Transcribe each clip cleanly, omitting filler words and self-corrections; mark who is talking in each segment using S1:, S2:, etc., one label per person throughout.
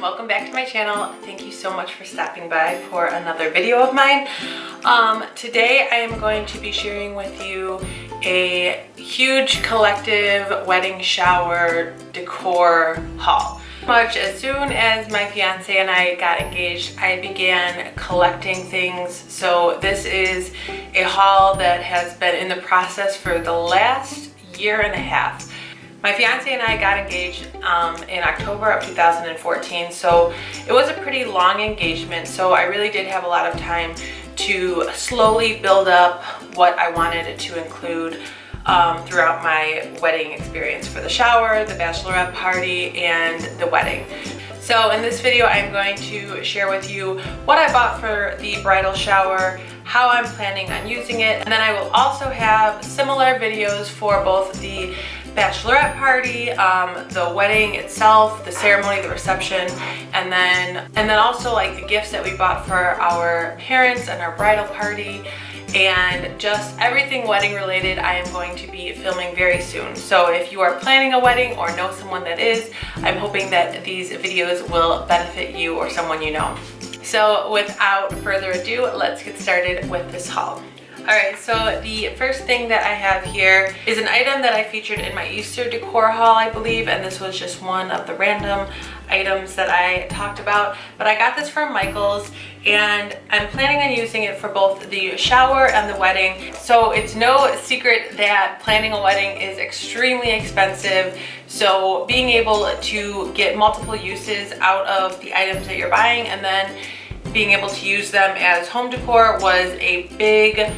S1: welcome back to my channel. Thank you so much for stopping by for another video of mine. Today I am going to be sharing with you a huge collective wedding shower decor haul. As soon as my fiance and I got engaged, I began collecting things. So this is a haul that has been in the process for the last year and a half. My fiance and I got engaged in October of 2014, so it was a pretty long engagement, so I really did have a lot of time to slowly build up what I wanted to include throughout my wedding experience for the shower, the bachelorette party, and the wedding. So in this video, I'm going to share with you what I bought for the bridal shower, how I'm planning on using it, and then I will also have similar videos for both the bachelorette party, the wedding itself, the ceremony, the reception, and then also like the gifts that we bought for our parents and our bridal party, and just everything wedding related I am going to be filming very soon. So if you are planning a wedding or know someone that is, I'm hoping that these videos will benefit you or someone you know. So without further ado, let's get started with this haul. Alright, so the first thing that I have here is an item that I featured in my Easter decor haul, I believe, and this was just one of the random items that I talked about. But I got this from Michael's, and I'm planning on using it for both the shower and the wedding. So it's no secret that planning a wedding is extremely expensive. So being able to get multiple uses out of the items that you're buying and then being able to use them as home decor was a big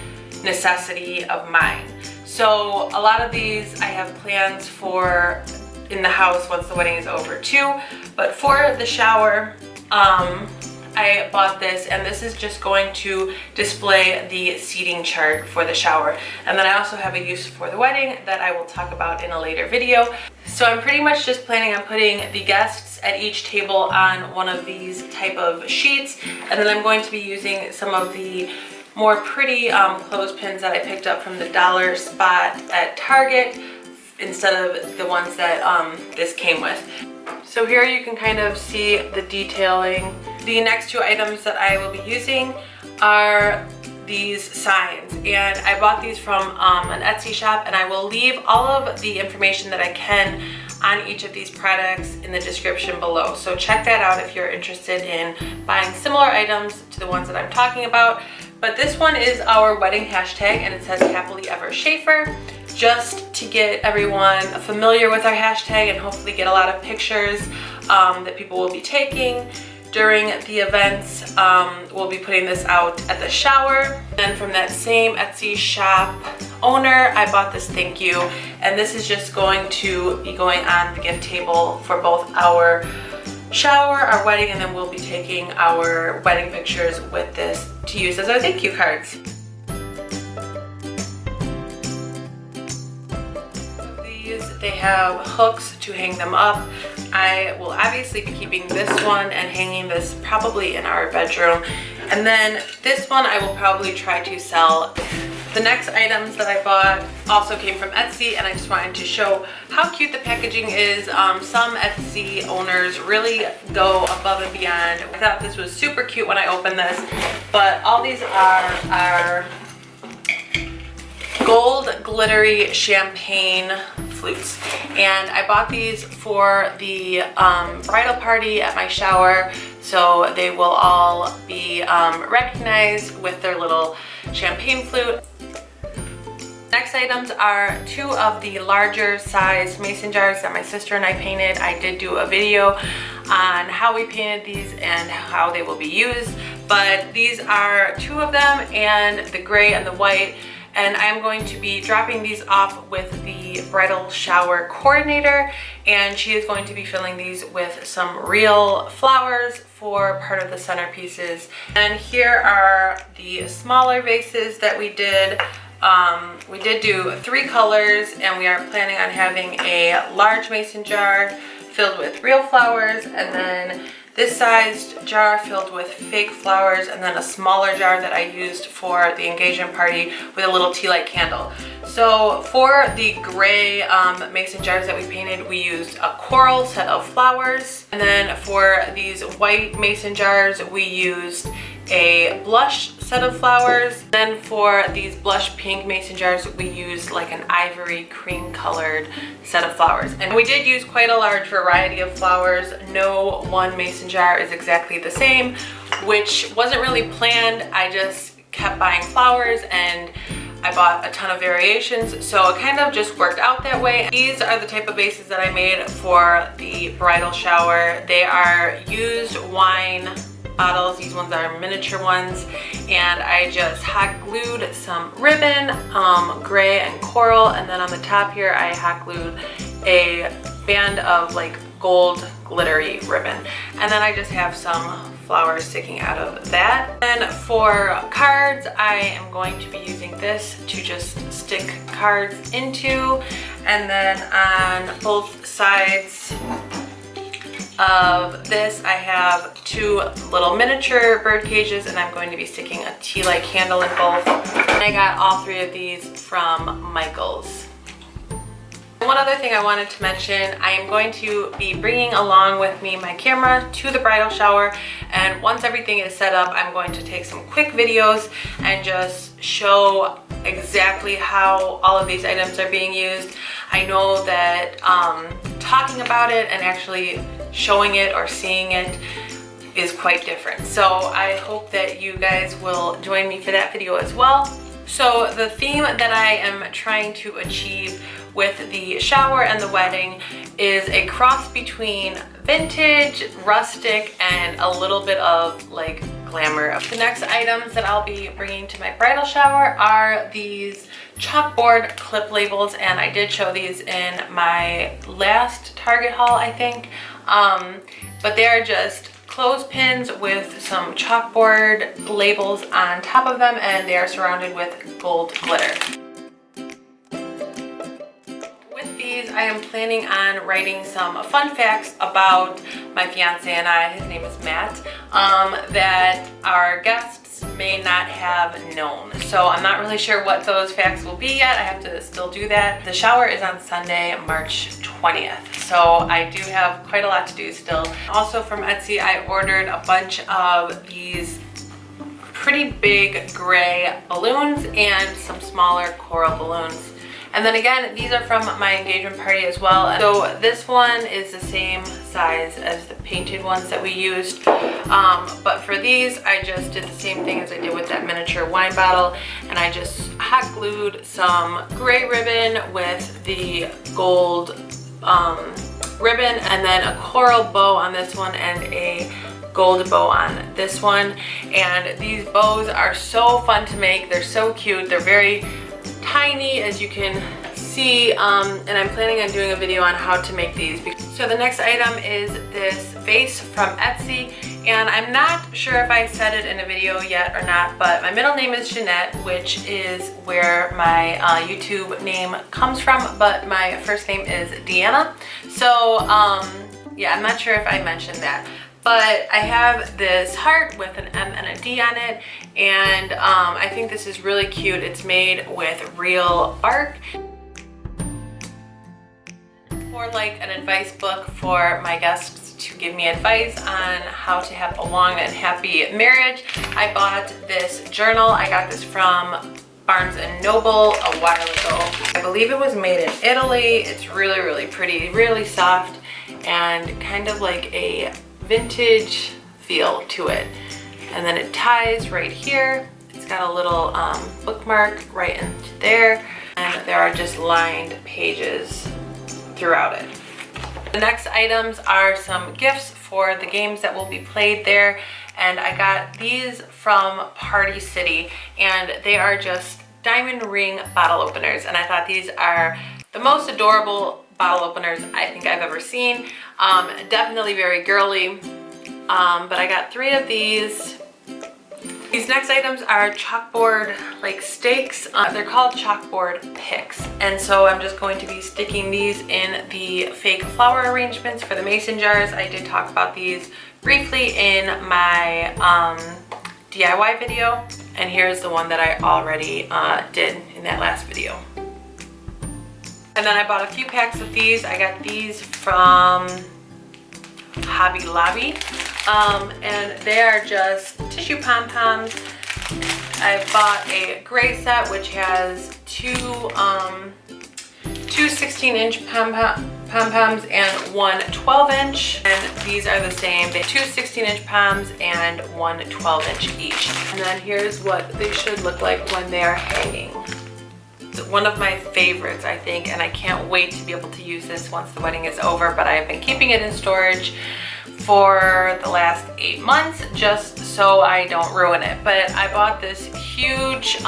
S1: necessity of mine. So a lot of these I have plans for in the house once the wedding is over too, but for the shower I bought this, and this is just going to display the seating chart for the shower, and then I also have a use for the wedding that I will talk about in a later video. So I'm pretty much just planning on putting the guests at each table on one of these type of sheets, and then I'm going to be using some of the more pretty clothespins that I picked up from the dollar spot at Target instead of the ones that this came with. So here you can kind of see the detailing. The next two items that I will be using are these signs, and I bought these from an Etsy shop, and I will leave all of the information that I can on each of these products in the description below. So check that out if you're interested in buying similar items to the ones that I'm talking about. But this one is our wedding hashtag, and it says Happily Ever Schaefer, just to get everyone familiar with our hashtag and hopefully get a lot of pictures that people will be taking during the events. We'll be putting this out at the shower. Then from that same Etsy shop owner, I bought this thank you, and this is just going to be going on the gift table for both our shower, our wedding, and then we'll be taking our wedding pictures with this to use as our thank you cards. These, they have hooks to hang them up. I will obviously be keeping this one and hanging this probably in our bedroom, and then this one I will probably try to sell. The next items that I bought also came from Etsy, and I just wanted to show how cute the packaging is. Some Etsy owners really go above and beyond. I thought this was super cute when I opened this, but all these are gold glittery champagne flutes, and I bought these for the bridal party at my shower, so they will all be recognized with their little champagne flute. Next items are two of the larger size mason jars that my sister and I painted. I did do a video on how we painted these and how they will be used, but these are two of them, and the gray and the white, and I'm going to be dropping these off with the bridal shower coordinator, and she is going to be filling these with some real flowers for part of the centerpieces. And here are the smaller vases that we did. We did do 3 colors, and we are planning on having a large mason jar filled with real flowers, and then this sized jar filled with fake flowers, and then a smaller jar that I used for the engagement party with a little tea light candle. So for the gray mason jars that we painted, we used a coral set of flowers. And then for these white mason jars, we used a blush set of flowers. Then for these blush pink mason jars, we used like an ivory cream colored set of flowers. And we did use quite a large variety of flowers. No one mason jar is exactly the same, which wasn't really planned. I just kept buying flowers and I bought a ton of variations, so it kind of just worked out that way. These are the type of vases that I made for the bridal shower. They are used wine bottles. These ones are miniature ones, and I just hot glued some ribbon, gray and coral, and then on the top here I hot glued a band of like gold glittery ribbon, and then I just have some flowers sticking out of that. Then for cards, I am going to be using this to just stick cards into, and then on both sides of this I have two little miniature bird cages, and I'm going to be sticking a tea light candle in both. And I got all three of these from Michael's. One other thing I wanted to mention, I am going to be bringing along with me my camera to the bridal shower, and once everything is set up, I'm going to take some quick videos and just show exactly how all of these items are being used. I know that talking about it and actually showing it or seeing it is quite different. So I hope that you guys will join me for that video as well. So the theme that I am trying to achieve with the shower and the wedding is a cross between vintage, rustic, and a little bit of like glamour. The next items that I'll be bringing to my bridal shower are these chalkboard clip labels, and I did show these in my last Target haul, I think. But they are just clothespins with some chalkboard labels on top of them, and they are surrounded with gold glitter. With these, I am planning on writing some fun facts about my fiance and I, his name is Matt, that our guests may not have known. So I'm not really sure what those facts will be yet. I have to still do that. The shower is on Sunday, March 20th. So I do have quite a lot to do still. Also from Etsy, I ordered a bunch of these pretty big gray balloons and some smaller coral balloons. And then again, these are from my engagement party as well. So this one is the same size as the painted ones that we used. But for these, I just did the same thing as I did with that miniature wine bottle. And I just hot glued some gray ribbon with the gold ribbon, and then a coral bow on this one and a gold bow on this one. And these bows are so fun to make. They're so cute. They're very tiny, as you can see, and I'm planning on doing a video on how to make these. So the next item is this vase from Etsy, and I'm not sure if I said it in a video yet or not, but my middle name is Jeanette, which is where my YouTube name comes from, but my first name is Deanna. So yeah, I'm not sure if I mentioned that. But I have this heart with an M and a D on it, and I think this is really cute. It's made with real bark. For like an advice book for my guests to give me advice on how to have a long and happy marriage, I bought this journal. I got this from Barnes & Noble a while ago. I believe it was made in Italy. It's really, really pretty, really soft, and kind of like a vintage feel to it. And then it ties right here. It's got a little bookmark right into there, and there are just lined pages throughout it. The next items are some gifts for the games that will be played there, and I got these from Party City, and they are just diamond ring bottle openers, and I thought these are the most adorable bottle openers I think I've ever seen. Definitely very girly, but I got 3 of these. These next items are chalkboard like stakes. They're called chalkboard picks, and so I'm just going to be sticking these in the fake flower arrangements for the mason jars. I did talk about these briefly in my DIY video, and here's the one that I already did in that last video. And then I bought a few packs of these. I got these from Hobby Lobby, and they are just tissue Pom Poms. I bought a gray set which has two 16-inch Pom Poms and one 12-inch, and these are the same. They have two 16-inch Poms and one 12-inch each. And then here's what they should look like when they are hanging. It's one of my favorites, I think, and I can't wait to be able to use this once the wedding is over, but I have been keeping it in storage for the last 8 months just so I don't ruin it. But I bought this huge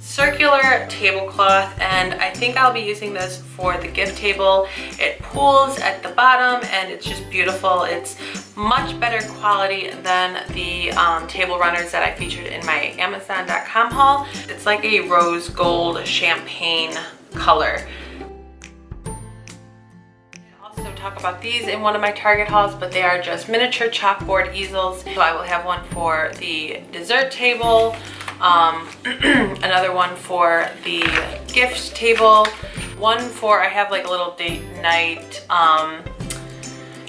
S1: circular tablecloth, and I think I'll be using this for the gift table. It pulls at the bottom and it's just beautiful. It's much better quality than the table runners that I featured in my Amazon.com haul. It's like a rose gold champagne color. Talk about these in one of my Target hauls, but they are just miniature chalkboard easels. So I will have one for the dessert table, another one for the gift table, one for, I have like a little date night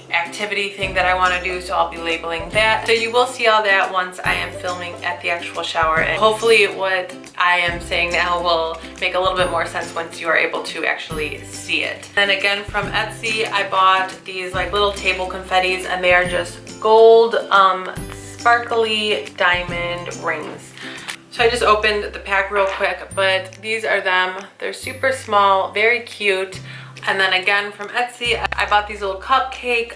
S1: activity thing that I want to do, so I'll be labeling that. So you will see all that once I am filming at the actual shower, and hopefully what I am saying now will make a little bit more sense once you are able to actually see it. Then again, from Etsy, I bought these like little table confettis, and they are just gold sparkly diamond rings. So I just opened the pack real quick, but these are them. They're super small, very cute. And then again from Etsy, I bought these little cupcake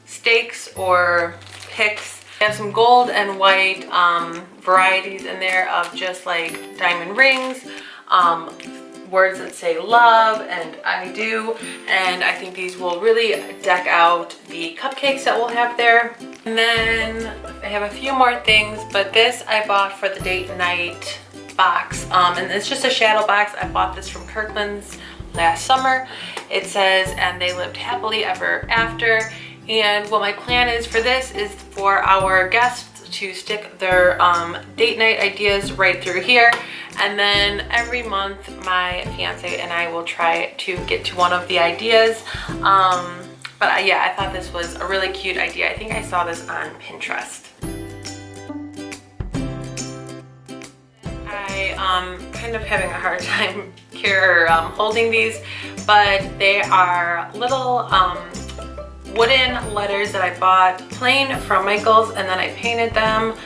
S1: stakes or picks. They have some gold and white varieties in there of just like diamond rings, words that say love and I do. And I think these will really deck out the cupcakes that we'll have there. And then I have a few more things, but this I bought for the date night box. And it's just a shadow box. I bought this from Kirkland's last summer. It says, and they lived happily ever after. And what my plan is for this is for our guests to stick their date night ideas right through here. And then every month my fiance and I will try to get to one of the ideas. But yeah, I thought this was a really cute idea. I think I saw this on Pinterest. I'm kind of having a hard time here holding these, but they are little wooden letters that I bought plain from Michael's, and then I painted them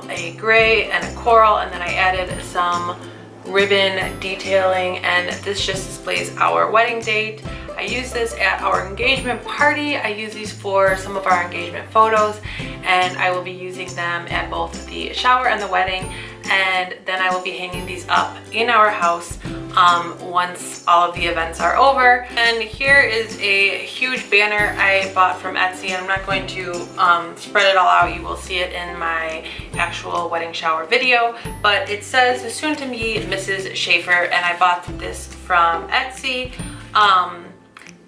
S1: a gray and a coral, and then I added some ribbon detailing, and this just displays our wedding date. I use this at our engagement party. I use these for some of our engagement photos, and I will be using them at both the shower and the wedding. And then I will be hanging these up in our house once all of the events are over. And here is a huge banner I bought from Etsy, and I'm not going to spread it all out. You will see it in my actual wedding shower video, but it says soon to be Mrs. Schaefer, and I bought this from Etsy.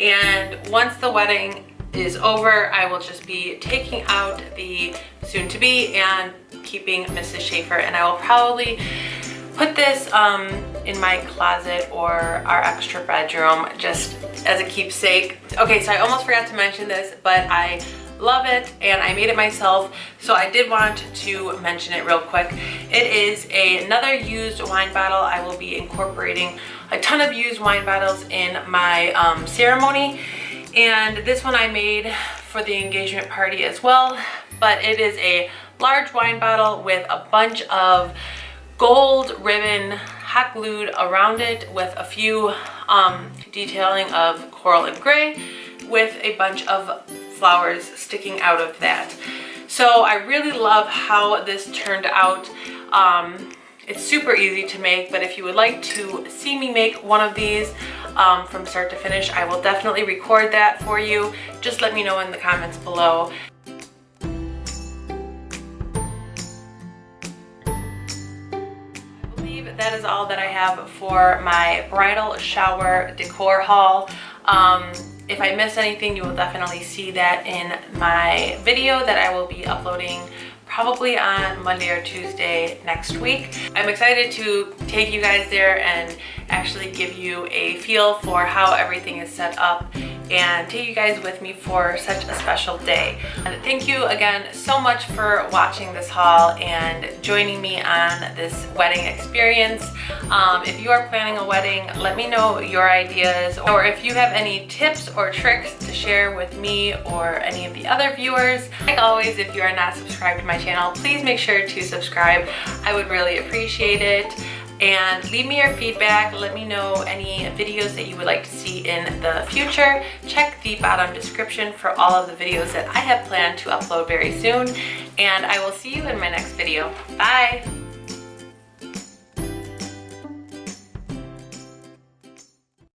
S1: And once the wedding is over, I will just be taking out the soon to be and keeping Mrs. Schaefer, and I will probably put this in my closet or our extra bedroom just as a keepsake. Okay, so I almost forgot to mention this, but I love it and I made it myself, so I did want to mention it real quick. It is another used wine bottle. I will be incorporating a ton of used wine bottles in my ceremony, and this one I made for the engagement party as well. But it is a large wine bottle with a bunch of gold ribbon hot glued around it, with a few detailing of coral and gray, with a bunch of flowers sticking out of that. So I really love how this turned out. It's super easy to make, but if you would like to see me make one of these from start to finish, I will definitely record that for you. Just let me know in the comments below. That that is all that I have for my bridal shower decor haul. If I miss anything, you will definitely see that in my video that I will be uploading probably on Monday or Tuesday next week. I'm excited to take you guys there and actually give you a feel for how everything is set up and take you guys with me for such a special day. And thank you again so much for watching this haul and joining me on this wedding experience. If you are planning a wedding, let me know your ideas, or if you have any tips or tricks to share with me or any of the other viewers. Like always, if you are not subscribed to my channel, please make sure to subscribe. I would really appreciate it. And leave me your feedback. Let me know any videos that you would like to see in the future. Check the bottom description for all of the videos that I have planned to upload very soon. And I will see you in my next video. Bye!